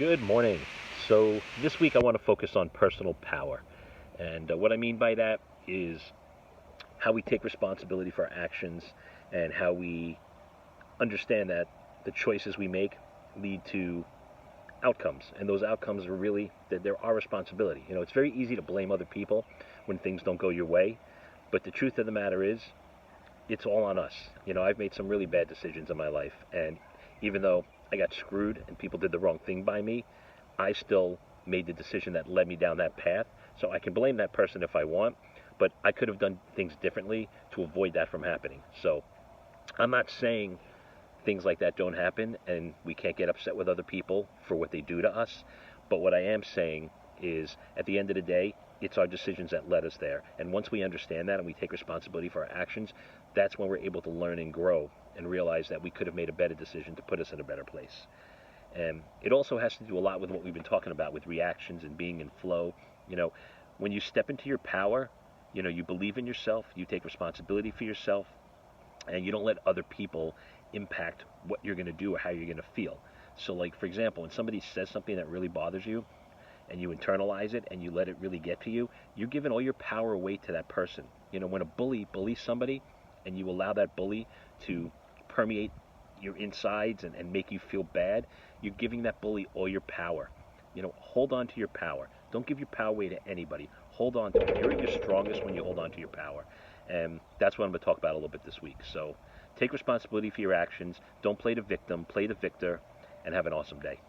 Good morning. So, this week I want to focus on personal power. And what I mean by that is how we take responsibility for our actions and how we understand that the choices we make lead to outcomes. And those outcomes are really that they're our responsibility. It's very easy to blame other people when things don't go your way. But the truth of the matter is, it's all on us. I've made some really bad decisions in my life. And even though I got screwed and people did the wrong thing by me, I still made the decision that led me down that path. So I can blame that person if I want, but I could have done things differently to avoid that from happening. So I'm not saying things like that don't happen and we can't get upset with other people for what they do to us. But what I am saying is at the end of the day, it's our decisions that led us there. And once we understand that and we take responsibility for our actions, that's when we're able to learn and grow and realize that we could have made a better decision to put us in a better place. And it also has to do a lot with what we've been talking about with reactions and being in flow. When you step into your power, you believe in yourself, you take responsibility for yourself, and you don't let other people impact what you're going to do or how you're going to feel. So, like, for example, when somebody says something that really bothers you and you internalize it and you let it really get to you, you're giving all your power away to that person. When a bully bullies somebody and you allow that bully to permeate your insides and make you feel bad, you're giving that bully all your power. Hold on to your power. Don't give your power away to anybody. Hold on to it. You're at your strongest when you hold on to your power. And that's what I'm going to talk about a little bit this week. So take responsibility for your actions. Don't play the victim, play the victor, and have an awesome day.